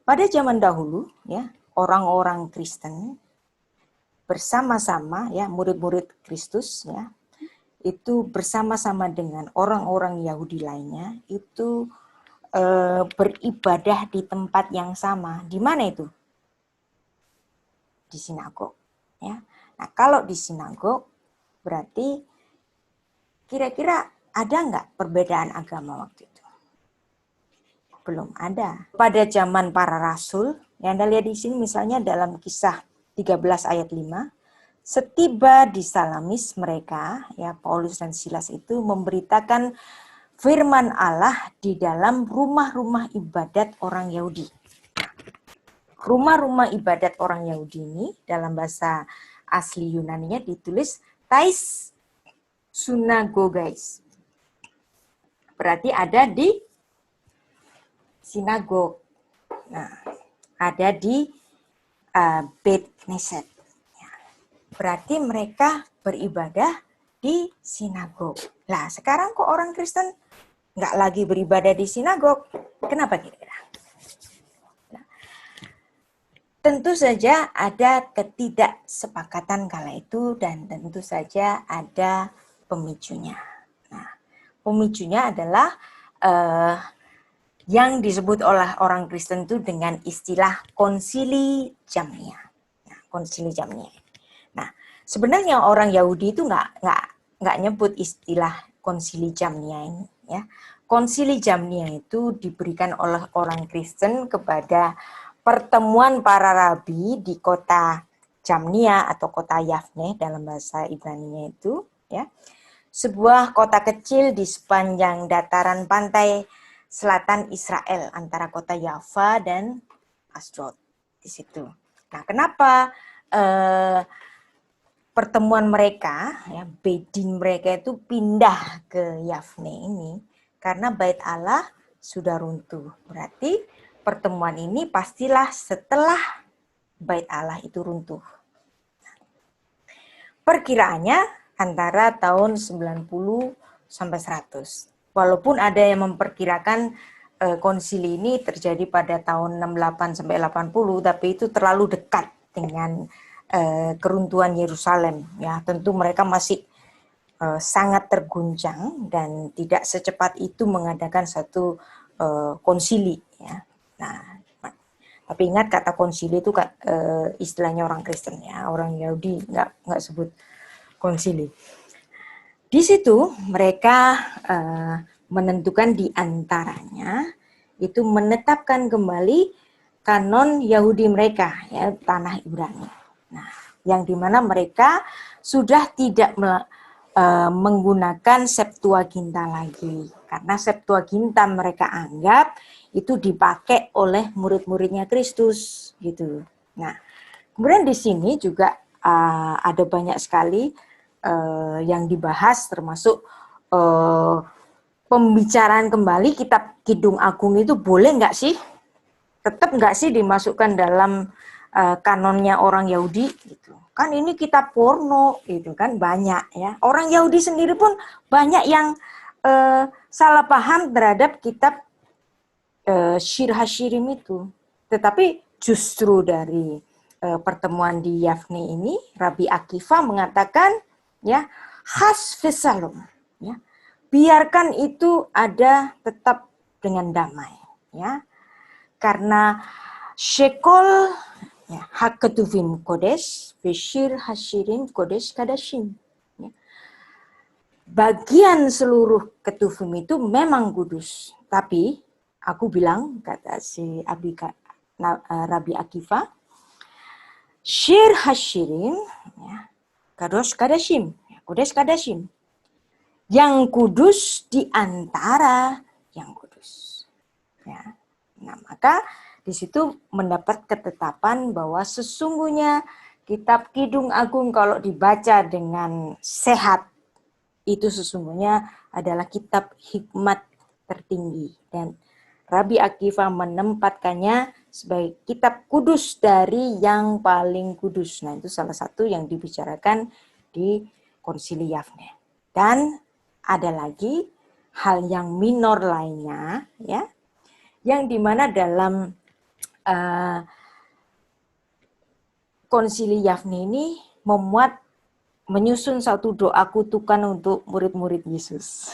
Pada zaman dahulu, ya, orang-orang Kristen bersama-sama, ya, murid-murid Kristus, ya, itu bersama-sama dengan orang-orang Yahudi lainnya itu beribadah di tempat yang sama. Di mana itu? Di sinagog. Ya. Nah, kalau di sinagog berarti kira-kira ada nggak perbedaan agama waktu itu? Belum ada. Pada zaman para rasul, yang Anda lihat di sini misalnya dalam Kisah 13 ayat 5, setiba di Salamis mereka, ya Paulus dan Silas itu memberitakan firman Allah di dalam rumah-rumah ibadat orang Yahudi. Rumah-rumah ibadat orang Yahudi ini dalam bahasa asli Yunaninya ditulis tais sunagogais. Berarti ada di sinagog. Nah, ada di Beit Knesset. Berarti mereka beribadah di sinagog. Lah, sekarang kok orang Kristen nggak lagi beribadah di sinagog? Kenapa kira-kira? Nah, tentu saja ada ketidaksepakatan kala itu dan tentu saja ada pemicunya. Nah, pemicunya adalah yang disebut oleh orang Kristen itu dengan istilah konsili Jamnia. Nah, konsili Jamnia. Nah, sebenarnya orang Yahudi itu nggak nyebut istilah konsili Jamnia ini, ya. Konsili Jamnia itu diberikan oleh orang Kristen kepada pertemuan para rabi di kota Jamnia atau kota Yafne dalam bahasa Ibrani-nya itu, ya. Sebuah kota kecil di sepanjang dataran pantai selatan Israel antara kota Yafa dan Asdod di situ. Nah, kenapa pertemuan mereka, ya, bedin mereka itu pindah ke Yafne ini? Karena bait Allah sudah runtuh. Berarti pertemuan ini pastilah setelah bait Allah itu runtuh. Perkiraannya antara tahun 90 sampai 100. Walaupun ada yang memperkirakan konsili ini terjadi pada tahun 68 sampai 80, tapi itu terlalu dekat dengan keruntuhan Yerusalem. Ya, tentu mereka masih sangat terguncang dan tidak secepat itu mengadakan satu konsili. Ya. Nah, tapi ingat kata konsili itu istilahnya orang Kristen, ya, orang Yahudi nggak sebut konsili. Di situ mereka menentukan di antaranya itu menetapkan kembali kanon Yahudi mereka, ya, tanah Ibrani. Nah, yang dimana mereka sudah tidak menggunakan Septuaginta lagi, karena Septuaginta mereka anggap itu dipakai oleh murid-muridnya Kristus, gitu. Nah, kemudian di sini juga ada banyak sekali yang dibahas, termasuk pembicaraan kembali kitab Kidung Agung itu boleh nggak sih? Tetap nggak sih dimasukkan dalam kanonnya orang Yahudi? Gitu. Kan ini kitab porno, gitu kan, banyak, ya. Orang Yahudi sendiri pun banyak yang salah paham terhadap kitab Shir Hashirim itu. Tetapi justru dari pertemuan di Yafne ini, Rabbi Akiva mengatakan, ya, khas vesalom, ya, biarkan itu ada tetap dengan damai, ya, karena shekol, ya, haketuvim kodesh, veshir hashirim kodesh kadashim, ya. Bagian seluruh ketuvim itu memang kudus, tapi aku bilang, kata si Rabbi Akiva, Shir Hashirim, ya, Kadosh Kadashim, ya, Kodesh Kadashim, yang kudus di antara yang kudus. Ya. Nah, maka di situ mendapat ketetapan bahwa sesungguhnya kitab Kidung Agung kalau dibaca dengan sehat, itu sesungguhnya adalah kitab hikmat tertinggi. Dan Rabbi Akiva menempatkannya sebagai kitab kudus dari yang paling kudus. Nah, itu salah satu yang dibicarakan di Konsili Yafne. Dan ada lagi hal yang minor lainnya, ya, yang dimana dalam Konsili Yavne ini menyusun satu doa kutukan untuk murid-murid Yesus.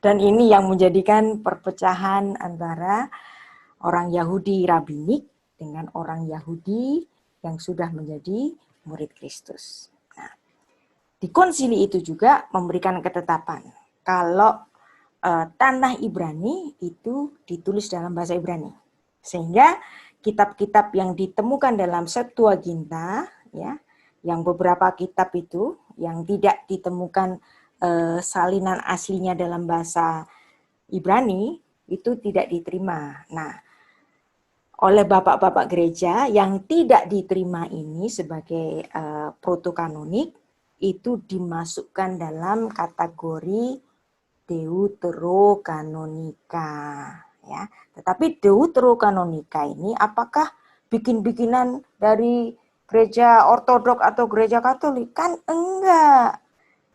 Dan ini yang menjadikan perpecahan antara orang Yahudi rabbinik dengan orang Yahudi yang sudah menjadi murid Kristus. Nah, di konsili itu juga memberikan ketetapan kalau tanah Ibrani itu ditulis dalam bahasa Ibrani. Sehingga kitab-kitab yang ditemukan dalam Septuaginta, ya, yang beberapa kitab itu yang tidak ditemukan salinan aslinya dalam bahasa Ibrani itu tidak diterima. Nah, oleh bapak-bapak gereja yang tidak diterima ini sebagai protokanonik itu dimasukkan dalam kategori deuterokanonika, ya. Tetapi deuterokanonika ini apakah bikin-bikinan dari gereja ortodok atau gereja Katolik? Kan enggak.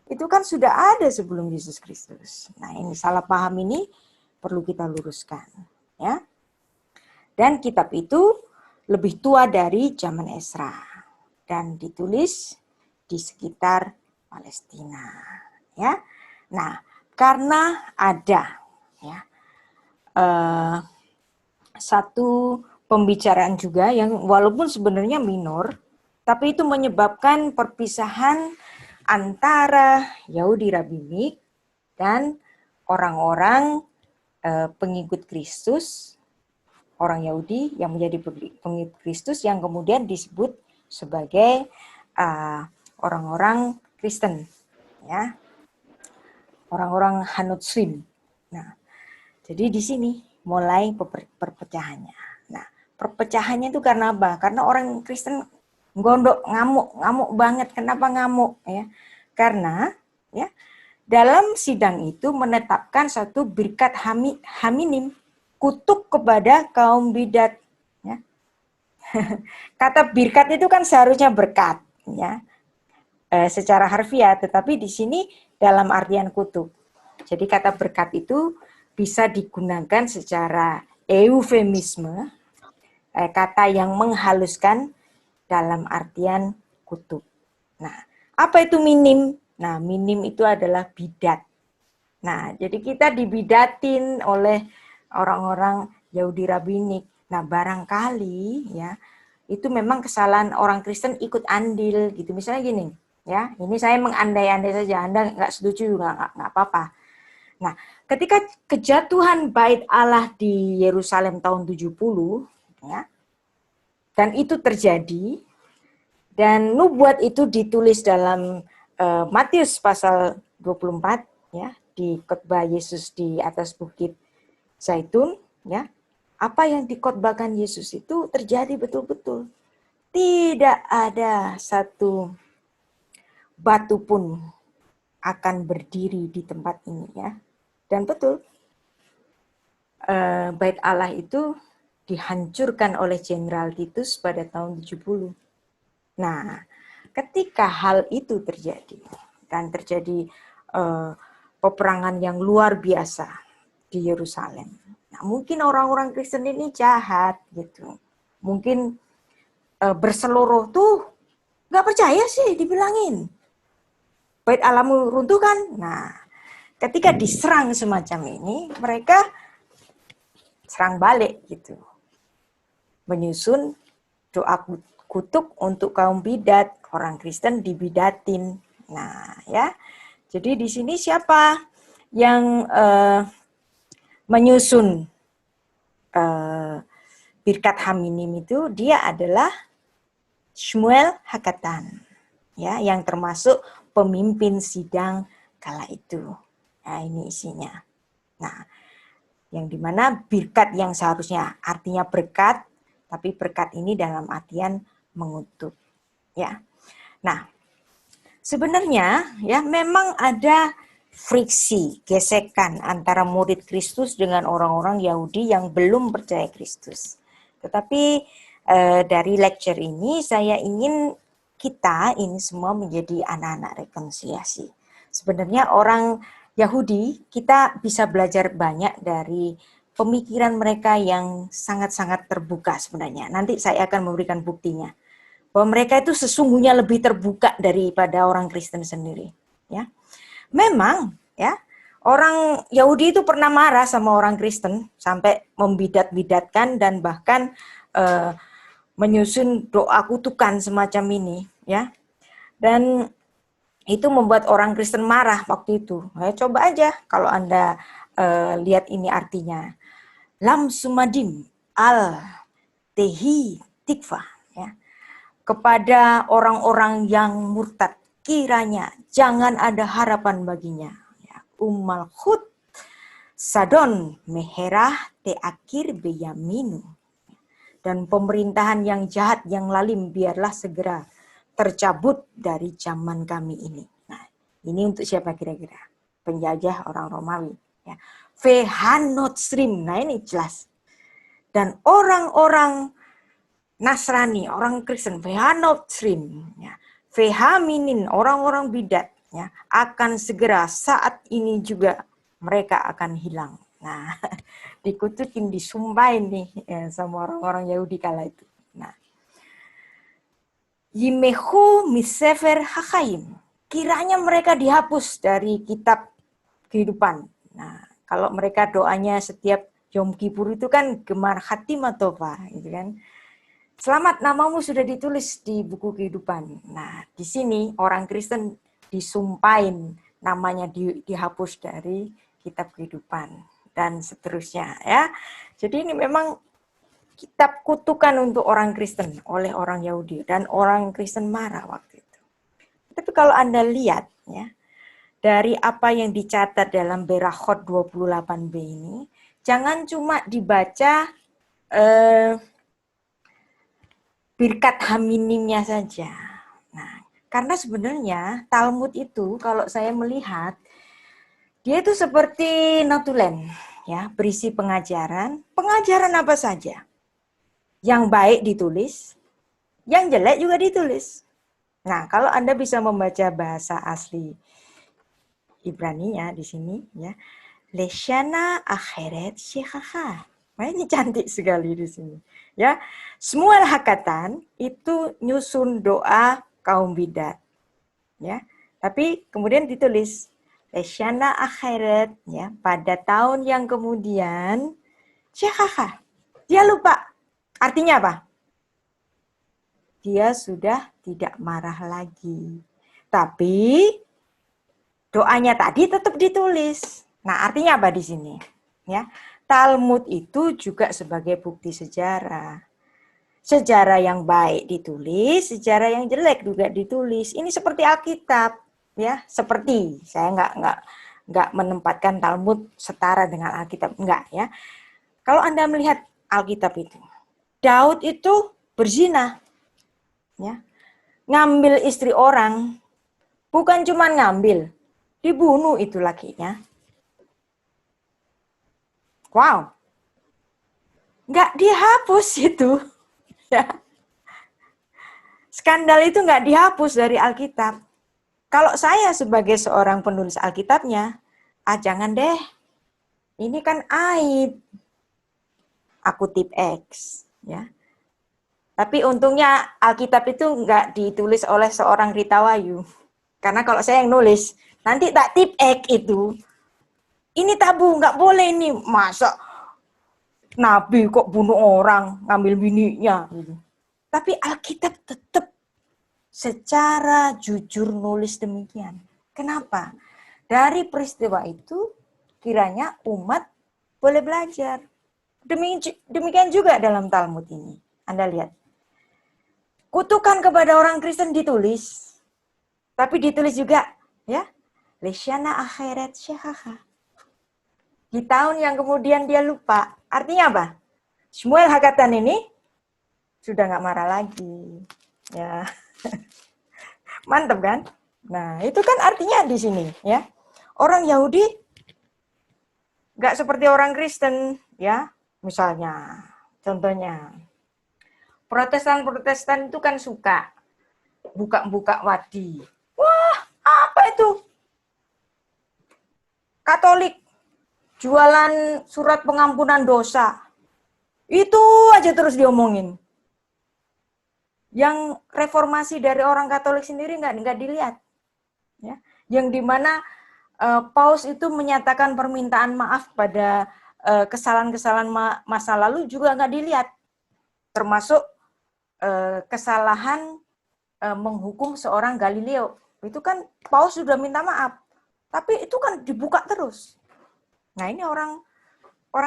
Itu kan sudah ada sebelum Yesus Kristus. Nah, ini salah paham ini perlu kita luruskan, ya. Dan kitab itu lebih tua dari zaman Esra dan ditulis di sekitar Palestina, ya. Nah, karena ada ya satu pembicaraan juga yang walaupun sebenarnya minor, tapi itu menyebabkan perpisahan antara Yahudi rabbinik dan orang-orang pengikut Kristus, orang Yahudi yang menjadi pengikut Kristus yang kemudian disebut sebagai orang-orang Kristen, ya, orang-orang Hanotsrim. Nah, jadi di sini mulai perpecahannya. Nah, perpecahannya itu karena apa? Karena orang Kristen gondok, ngamuk banget. Kenapa ngamuk? Ya, karena ya dalam sidang itu menetapkan satu birkat haminim, kutuk kepada kaum bidat. Ya. Kata birkat itu kan seharusnya berkat, ya, secara harfiah, tetapi di sini dalam artian kutuk. Jadi kata berkat itu bisa digunakan secara eufemisme, kata yang menghaluskan dalam artian kutuk. Nah, apa itu minim? Nah, minim itu adalah bidat. Nah, jadi kita dibidatin oleh orang-orang Yahudi rabbinik. Nah, barangkali ya itu memang kesalahan orang Kristen ikut andil gitu. Misalnya gini, ya, ini saya mengandai-andai saja. Anda nggak setuju nggak apa-apa. Nah, ketika kejatuhan bait Allah di Yerusalem tahun 70, ya, dan itu terjadi, dan nubuat itu ditulis dalam Matius pasal 24, ya, di khotbah Yesus di atas bukit Zaitun, ya, apa yang dikhotbahkan Yesus itu terjadi betul-betul. Tidak ada satu batu pun akan berdiri di tempat ini, ya. Dan betul, bait Allah itu dihancurkan oleh Jenderal Titus pada tahun 70. Nah, ketika hal itu terjadi, dan terjadi peperangan yang luar biasa di Yerusalem. Nah, mungkin orang-orang Kristen ini jahat gitu. Mungkin berseluruh tuh nggak percaya sih dibilangin. Bait Allahmu runtuh kan? Nah, ketika diserang semacam ini, mereka serang balik gitu. Menyusun doa kutuk untuk kaum bidat, orang Kristen dibidatin. Nah, ya. Jadi di sini siapa yang menyusun birkat haminim itu? Dia adalah Shmuel Hakatan, ya, yang termasuk pemimpin sidang kala itu. Nah, ini isinya. Nah, yang dimana birkat yang seharusnya artinya berkat, tapi berkat ini dalam artian mengutuk, ya. Nah, sebenarnya ya memang ada friksi, gesekan antara murid Kristus dengan orang-orang Yahudi yang belum percaya Kristus. Tetapi dari lecture ini saya ingin kita ini semua menjadi anak-anak rekonsiliasi. Sebenarnya orang Yahudi kita bisa belajar banyak dari pemikiran mereka yang sangat-sangat terbuka sebenarnya. Nanti saya akan memberikan buktinya. Bahwa mereka itu sesungguhnya lebih terbuka daripada orang Kristen sendiri. Ya, memang ya orang Yahudi itu pernah marah sama orang Kristen sampai membidat-bidatkan dan bahkan menyusun doa kutukan semacam ini, ya. Dan itu membuat orang Kristen marah waktu itu. Coba aja kalau Anda lihat ini artinya. Lam sumadim al tehi tikva, ya. Kepada orang-orang yang murtad, kiranya jangan ada harapan baginya. Ya. Ummal khut sadon meherah te akhir beyaminu. Dan pemerintahan yang jahat, yang lalim, biarlah segera tercabut dari zaman kami ini. Nah, ini untuk siapa kira-kira? Penjajah orang Romawi. Ya. Vehanotrim, nah ini jelas. Dan orang-orang Nasrani, orang Kristen, vehanotrim, ya. Vehaminin, orang-orang bidat, ya, akan segera saat ini juga mereka akan hilang. Nah, dikutukin, disumpahin nih ya, sama orang-orang Yahudi kala itu. Nah, Yimehu misefer hakaim. Kiranya mereka dihapus dari kitab kehidupan. Nah, kalau mereka doanya setiap Yom Kippur itu kan gemar khatimah tova, gitu kan. Selamat, namamu sudah ditulis di buku kehidupan. Nah, di sini orang Kristen disumpahin namanya dihapus dari kitab kehidupan dan seterusnya, ya. Jadi ini memang kitab kutukan untuk orang Kristen oleh orang Yahudi dan orang Kristen marah waktu itu. Tapi kalau Anda lihat ya, dari apa yang dicatat dalam Berachot 28b ini, jangan cuma dibaca birkat haminimnya saja. Nah, karena sebenarnya Talmud itu kalau saya melihat dia itu seperti notulen, ya, berisi pengajaran apa saja. Yang baik ditulis, yang jelek juga ditulis. Nah, kalau Anda bisa membaca bahasa asli Ibrani ya di sini, ya, Leshana akheret shekhaha. Nah, ini cantik sekali di sini. Ya, semua hakatan itu nyusun doa kaum bidat. Ya, tapi kemudian ditulis Leshana akheret, ya, pada tahun yang kemudian shekhaha. Dia lupa. Artinya apa? Dia sudah tidak marah lagi. Tapi doanya tadi tetap ditulis. Nah, artinya apa di sini? Ya, Talmud itu juga sebagai bukti sejarah. Sejarah yang baik ditulis, sejarah yang jelek juga ditulis. Ini seperti Alkitab, ya. Seperti saya nggak menempatkan Talmud setara dengan Alkitab, enggak ya. Kalau Anda melihat Alkitab itu, Daud itu berzina. Ya, ngambil istri orang, bukan cuma ngambil, dibunuh itu lakinya. Wow, nggak dihapus itu. Ya. Skandal itu nggak dihapus dari Alkitab. Kalau saya sebagai seorang penulis Alkitabnya, jangan deh, ini kan aib. Aku tip X, ya. Tapi untungnya Alkitab itu nggak ditulis oleh seorang Rita Wayu. Karena kalau saya yang nulis, nanti tak tip X itu. Ini tabu, nggak boleh ini. Masa Nabi kok bunuh orang, ngambil bininya. Gitu. Tapi Alkitab tetap secara jujur nulis demikian. Kenapa? Dari peristiwa itu, kiranya umat boleh belajar. Demikian juga dalam Talmud ini. Anda lihat. Kutukan kepada orang Kristen ditulis, tapi ditulis juga, ya, Leshana akheret syahaha. Di tahun yang kemudian dia lupa. Artinya apa? Shmuel Hakatan ini sudah nggak marah lagi. Ya, mantap kan? Nah, itu kan artinya di sini, ya. Orang Yahudi nggak seperti orang Kristen, ya. Misalnya, contohnya, Protestan itu kan suka buka-buka wadi. Wah, apa itu? Katolik jualan surat pengampunan dosa. Itu aja terus diomongin. Yang reformasi dari orang Katolik sendiri nggak dilihat. Ya. Yang dimana Paus itu menyatakan permintaan maaf pada kesalahan-kesalahan masa lalu juga nggak dilihat. Termasuk kesalahan menghukum seorang Galileo. Itu kan Paus sudah minta maaf. Tapi itu kan dibuka terus. Nah ini orang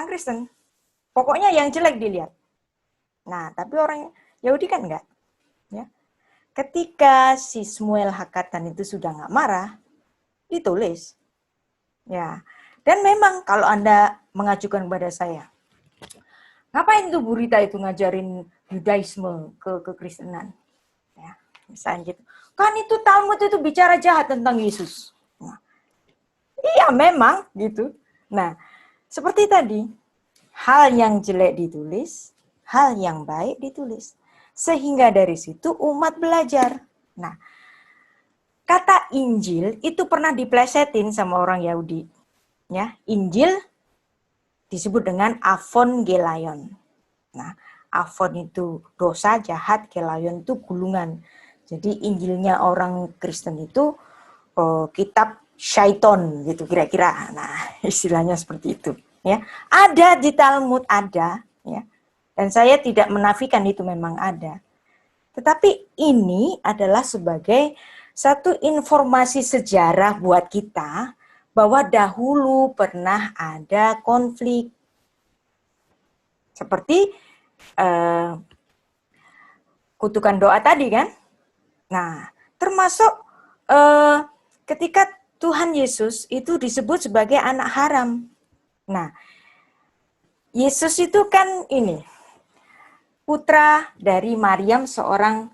Kristen. Pokoknya yang jelek dilihat. Nah tapi orang Yahudi kan enggak. Ya. Ketika si Shmuel Hakatan itu sudah nggak marah, ditulis. Ya. Dan memang kalau Anda mengajukan kepada saya, ngapain tuh Bu Rita itu ngajarin Yudaisme ke Kristenan? Ya, misalnya gitu. Kan itu Talmud itu bicara jahat tentang Yesus. Nah, iya memang gitu. Nah, seperti tadi, hal yang jelek ditulis, hal yang baik ditulis. Sehingga dari situ umat belajar. Nah, kata Injil itu pernah diplesetin sama orang Yahudi. Ya, Injil disebut dengan avongelion. Nah, avon itu dosa, jahat, gelion itu gulungan. Jadi Injilnya orang Kristen itu kitab syaiton gitu kira-kira. Nah, istilahnya seperti itu. Ya, ada di Talmud ada. Ya, dan saya tidak menafikan itu memang ada. Tetapi ini adalah sebagai satu informasi sejarah buat kita bahwa dahulu pernah ada konflik. Seperti kutukan doa tadi kan. Nah, termasuk ketika Tuhan Yesus itu disebut sebagai anak haram. Nah, Yesus itu kan ini putra dari Maryam, seorang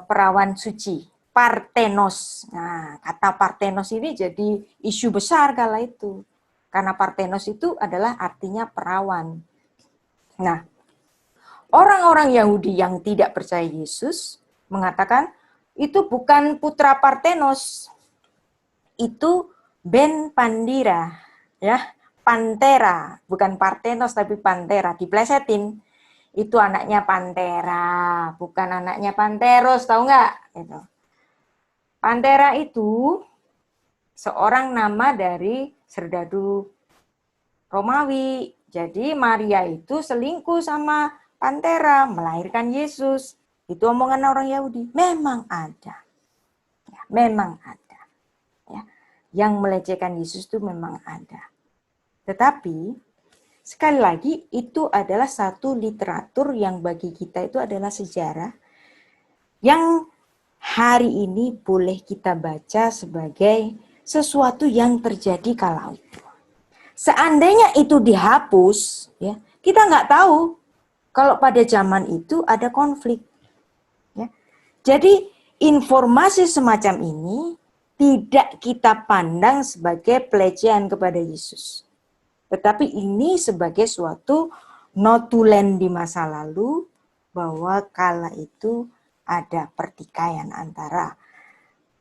perawan suci. Parthenos. Nah, kata Parthenos ini jadi isu besar kala itu. Karena Parthenos itu adalah artinya perawan. Nah, orang-orang Yahudi yang tidak percaya Yesus mengatakan itu bukan putra Parthenos. Itu Ben Pandira, ya. Pantera, bukan Parthenos tapi Pantera, diplesetin. Itu anaknya Pantera, bukan anaknya Panteros, tahu nggak? Gitu. Pantera itu seorang nama dari serdadu Romawi. Jadi Maria itu selingkuh sama Pantera, melahirkan Yesus. Itu omongan orang Yahudi. Memang ada. Ya, memang ada. Ya. Yang melecehkan Yesus itu memang ada. Tetapi, sekali lagi, itu adalah satu literatur yang bagi kita itu adalah sejarah yang hari ini boleh kita baca sebagai sesuatu yang terjadi kala itu. Seandainya itu dihapus, ya, kita nggak tahu kalau pada zaman itu ada konflik. Ya. Jadi informasi semacam ini tidak kita pandang sebagai pelecehan kepada Yesus. Tetapi ini sebagai suatu notulen di masa lalu bahwa kala itu ada pertikaian antara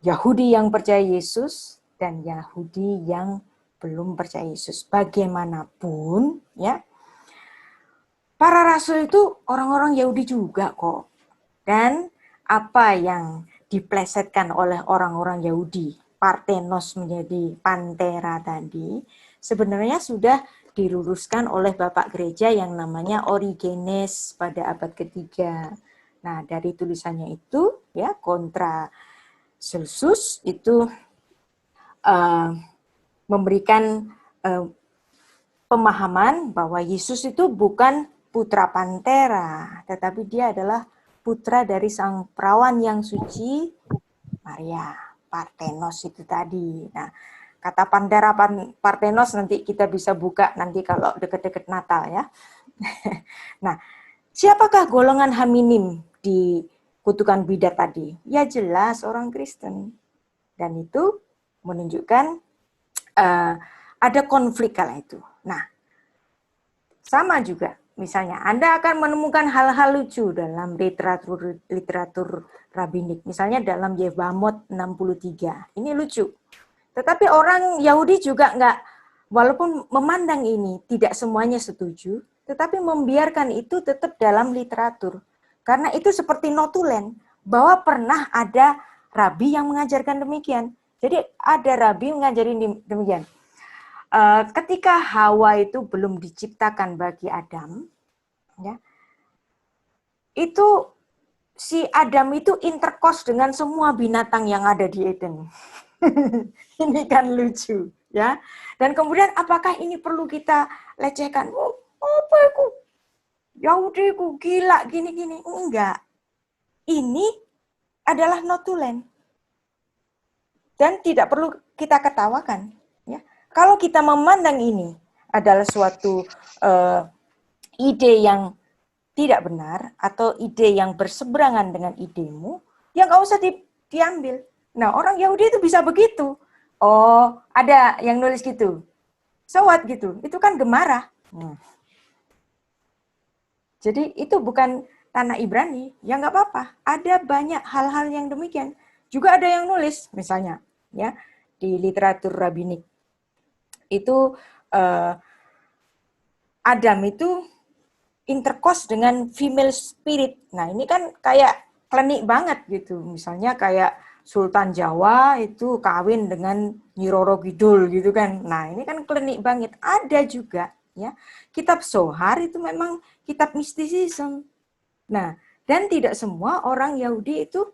Yahudi yang percaya Yesus dan Yahudi yang belum percaya Yesus. Bagaimanapun, ya, para rasul itu orang-orang Yahudi juga kok. Dan apa yang diplesetkan oleh orang-orang Yahudi, Parthenos menjadi Pantera tadi, sebenarnya sudah diluruskan oleh Bapak Gereja yang namanya Origenes pada abad ketiga. Nah, dari tulisannya itu, ya, Kontra Celsus itu memberikan pemahaman bahwa Yesus itu bukan putra Pantera, tetapi dia adalah putra dari sang perawan yang suci, Maria, Parthenos itu tadi. Nah, kata Pantera Parthenos nanti kita bisa buka nanti kalau deket-deket Natal ya. Nah, siapakah golongan haminim di kutukan bidat tadi? Ya jelas orang Kristen. Dan itu menunjukkan ada konflik kala itu. Nah, sama juga. Misalnya, Anda akan menemukan hal-hal lucu dalam literatur rabbinik. Misalnya dalam Yevamot 63. Ini lucu. Tetapi orang Yahudi juga nggak walaupun memandang ini tidak semuanya setuju, tetapi membiarkan itu tetap dalam literatur. Karena itu seperti notulen, bahwa pernah ada rabi yang mengajarkan demikian. Jadi ada rabi mengajarin demikian. Ketika Hawa itu belum diciptakan bagi Adam, ya, itu si Adam itu intercourse dengan semua binatang yang ada di Eden. Ini kan lucu, ya. Dan kemudian apakah ini perlu kita lecehkan? Oh, apa itu? Yahudi ku gila gini-gini. Enggak. Ini adalah notulen. Dan tidak perlu kita ketawakan, ya. Kalau kita memandang ini adalah suatu ide yang tidak benar atau ide yang berseberangan dengan idemu, ya nggak usah diambil. Nah, orang Yahudi itu bisa begitu. Oh, ada yang nulis gitu. So what gitu. Itu kan Gemara. Jadi itu bukan tanah Ibrani. Ya nggak apa-apa. Ada banyak hal-hal yang demikian. Juga ada yang nulis, misalnya, ya, di literatur rabbinik. Itu Adam itu intercourse dengan female spirit. Nah, ini kan kayak klinik banget gitu. Misalnya kayak Sultan Jawa itu kawin dengan Nyi Roro Kidul gitu kan. Nah, ini kan klinik banget. Ada juga, ya. Kitab Zohar itu memang kitab mistisisme. Nah, dan tidak semua orang Yahudi itu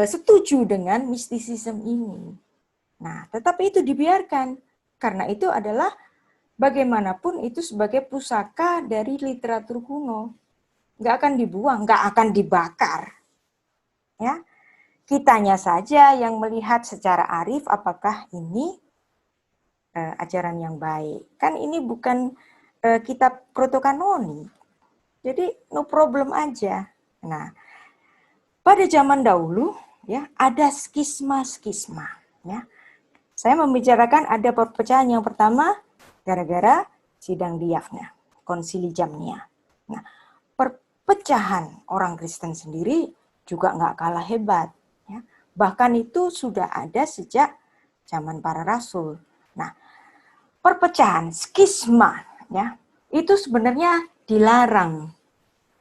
setuju dengan mistisisme ini. Nah, tetapi itu dibiarkan. Karena itu adalah bagaimanapun itu sebagai pusaka dari literatur kuno. Nggak akan dibuang, nggak akan dibakar. Ya, kitanya saja yang melihat secara arif apakah ini ajaran yang baik. Kan ini bukan kitab protokanoni. Jadi no problem aja. Nah, pada zaman dahulu ya ada skisma-skisma. Ya, saya membicarakan ada perpecahan yang pertama gara-gara sidang di Yavne, konsili Jamnia. Nah, perpecahan orang Kristen sendiri juga nggak kalah hebat. Ya. Bahkan itu sudah ada sejak zaman para rasul. Nah, perpecahan, skisma, ya, itu sebenarnya dilarang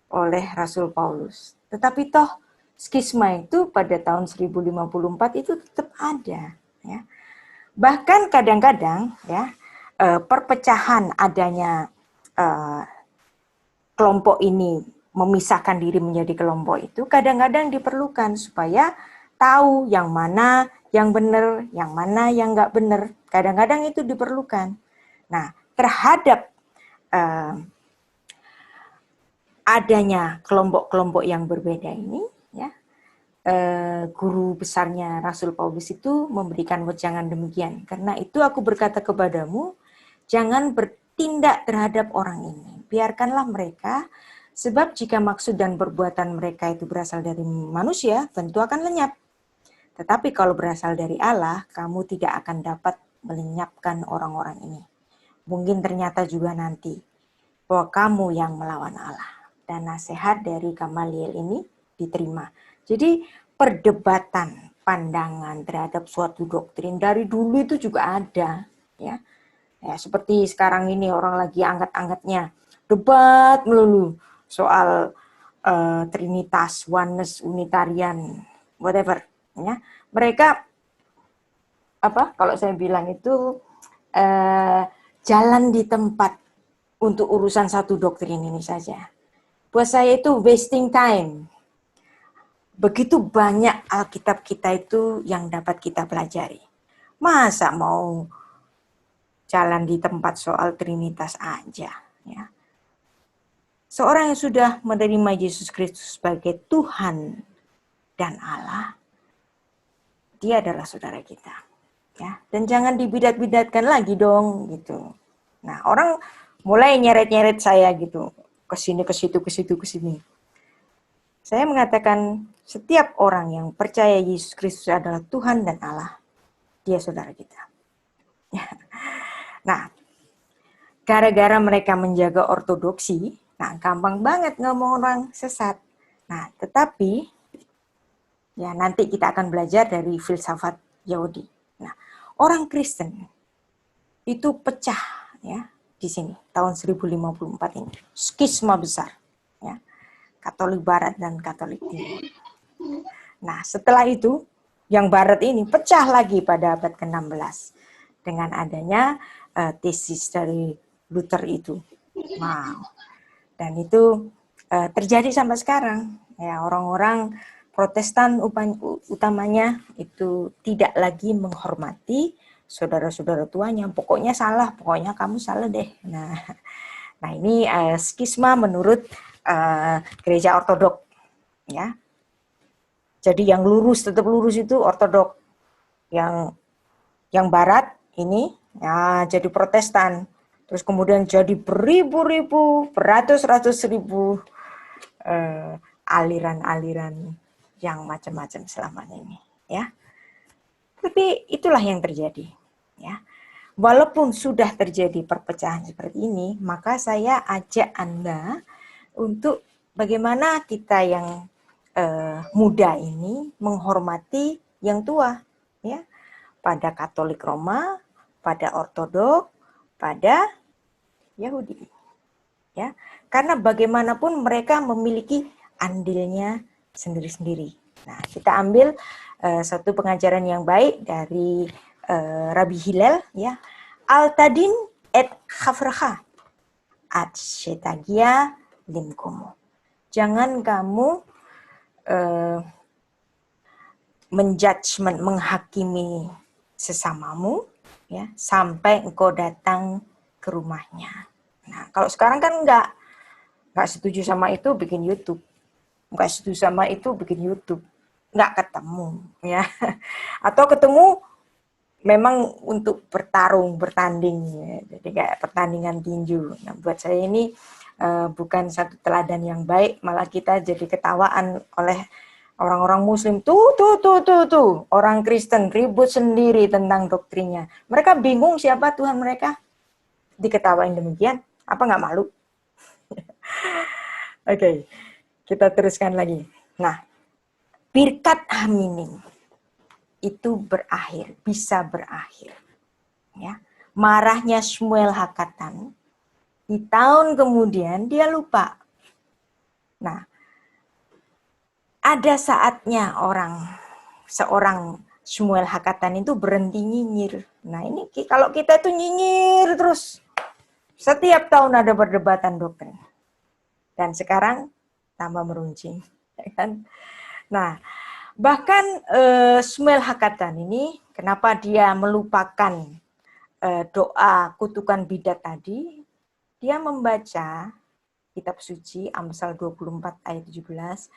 oleh Rasul Paulus. Tetapi toh skisma itu pada tahun 1054 itu tetap ada. Ya. Bahkan kadang-kadang ya perpecahan adanya kelompok ini memisahkan diri menjadi kelompok itu kadang-kadang diperlukan supaya tahu yang mana yang benar, yang mana yang nggak benar. Kadang-kadang itu diperlukan. Nah, terhadap adanya kelompok-kelompok yang berbeda ini, ya, guru besarnya Rasul Paulus itu memberikan wejangan demikian. Karena itu aku berkata kepadamu, jangan bertindak terhadap orang ini. Biarkanlah mereka, sebab jika maksud dan perbuatan mereka itu berasal dari manusia, tentu akan lenyap. Tetapi kalau berasal dari Allah, kamu tidak akan dapat melenyapkan orang-orang ini. Mungkin ternyata juga nanti bahwa kamu yang melawan Allah. Dan nasihat dari Gamaliel ini diterima. Jadi perdebatan pandangan terhadap suatu doktrin dari dulu itu juga ada, ya. Ya, seperti sekarang ini orang lagi angkat-angkatnya debat melulu soal Trinitas, Oneness, Unitarian, whatever, ya. Mereka apa? Kalau saya bilang itu jalan di tempat untuk urusan satu doktrin ini saja. Buat saya itu wasting time. Begitu banyak Alkitab kita itu yang dapat kita pelajari. Masa mau jalan di tempat soal Trinitas aja, ya. Seorang yang sudah menerima Yesus Kristus sebagai Tuhan dan Allah, dia adalah saudara kita, ya. Dan jangan dibidat-bidatkan lagi dong, gitu. Nah, orang mulai nyeret-nyeret saya gitu, ke sini, ke situ, ke situ, ke sini. Saya mengatakan setiap orang yang percaya Yesus Kristus adalah Tuhan dan Allah, dia saudara kita. Nah, gara-gara mereka menjaga ortodoksi, nah gampang banget ngomong orang sesat. Nah, tetapi ya nanti kita akan belajar dari filsafat Yahudi. Nah, orang Kristen itu pecah ya di sini tahun 1054 ini. Skisma besar ya. Katolik Barat dan Katolik Timur. Nah, setelah itu yang Barat ini pecah lagi pada abad ke-16 dengan adanya tesis dari Luther itu. Wow. Dan itu terjadi sampai sekarang. Ya, orang-orang Protestan utamanya itu tidak lagi menghormati saudara-saudara tuanya. Pokoknya salah, pokoknya kamu salah deh. Nah ini skisma menurut gereja ortodok, ya. Jadi yang lurus, tetap lurus itu ortodok. Yang barat ini ya jadi Protestan. Terus kemudian jadi beribu-ribu, beratus-ratus ribu aliran-aliran yang macam-macam selama ini, ya. Tapi itulah yang terjadi, ya. Walaupun sudah terjadi perpecahan seperti ini, maka saya ajak Anda untuk bagaimana kita yang muda ini menghormati yang tua, ya. Pada Katolik Roma, pada Ortodok, pada Yahudi, ya. Karena bagaimanapun mereka memiliki andilnya sendiri-sendiri. Nah, kita ambil satu pengajaran yang baik dari Rabbi Hillel, ya. Al-tadin et khafraha at shetagia limkomo. Jangan kamu menjudgment, menghakimi sesamamu, ya, sampai engkau datang ke rumahnya. Nah, kalau sekarang kan nggak setuju sama itu bikin YouTube, nggak setuju sama itu bikin YouTube, nggak ketemu, ya, atau ketemu memang untuk bertanding, ya. Jadi kayak pertandingan tinju. Nah, buat saya ini bukan satu teladan yang baik, malah kita jadi ketawaan oleh orang-orang Muslim. Tuh, orang Kristen ribut sendiri tentang doktrinnya. Mereka bingung siapa Tuhan mereka. Diketawain demikian, apa nggak malu? Oke, kita teruskan lagi. Nah, Birkat Haminim itu berakhir, bisa berakhir. Ya, marahnya Shmuel Hakatan, di tahun kemudian dia lupa. Nah, ada saatnya seorang Shmuel Hakatan itu berhenti nyinyir. Nah, ini kalau kita itu nyinyir terus, setiap tahun ada perdebatan doktrin. Dan sekarang tambah meruncing, ya kan? Nah, bahkan Shmuel Hakatan ini, kenapa dia melupakan doa kutukan bidat tadi? Dia membaca kitab suci Amsal 24 ayat 17.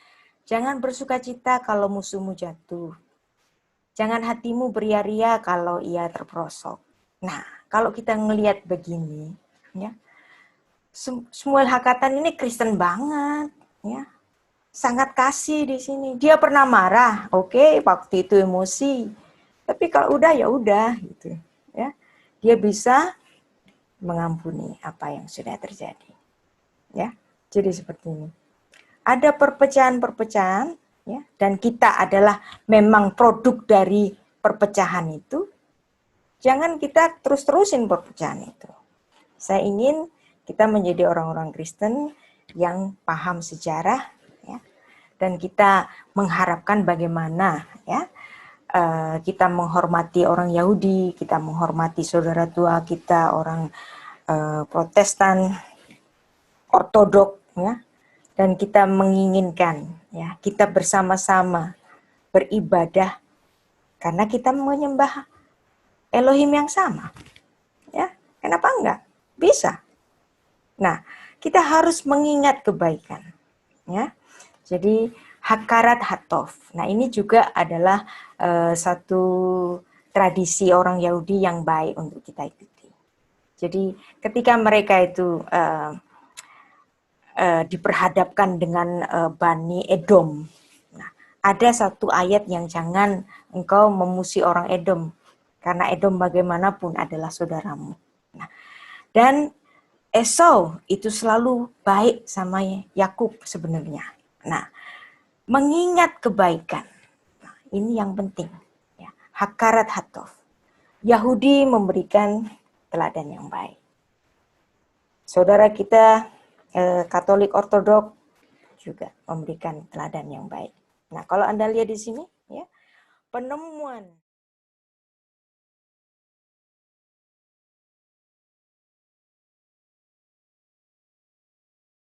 Jangan bersukacita kalau musuhmu jatuh. Jangan hatimu beria-ria kalau ia terperosok. Nah, kalau kita ngelihat begini, ya, Shmuel Hakatan ini Kristen banget, ya. Sangat kasih di sini. Dia pernah marah, oke, waktu itu emosi. Tapi kalau udah ya udah gitu, ya. Dia bisa mengampuni apa yang sudah terjadi. Ya. Jadi seperti ini. Ada perpecahan-perpecahan, ya, dan kita adalah memang produk dari perpecahan itu. Jangan kita terus-terusin perpecahan itu. Saya ingin kita menjadi orang-orang Kristen yang paham sejarah, ya, dan kita mengharapkan bagaimana, ya, kita menghormati orang Yahudi, kita menghormati saudara tua kita orang Protestan, Ortodok, ya, dan kita menginginkan, ya, kita bersama-sama beribadah karena kita menyembah Elohim yang sama, ya. Kenapa enggak? Bisa. Nah, kita harus mengingat kebaikan, ya. Jadi hakarat hatov. Nah, ini juga adalah satu tradisi orang Yahudi yang baik untuk kita ikuti. Jadi ketika mereka itu diperhadapkan dengan Bani Edom, nah, ada satu ayat yang jangan engkau memuji orang Edom, karena Edom bagaimanapun adalah saudaramu. Nah, dan Esau itu selalu baik sama Yakub sebenarnya. Nah, mengingat kebaikan, nah, ini yang penting. Ya. Hakarat hatov. Yahudi memberikan teladan yang baik. Saudara kita Katolik Ortodok juga memberikan teladan yang baik. Nah, kalau Anda lihat di sini, ya, penemuan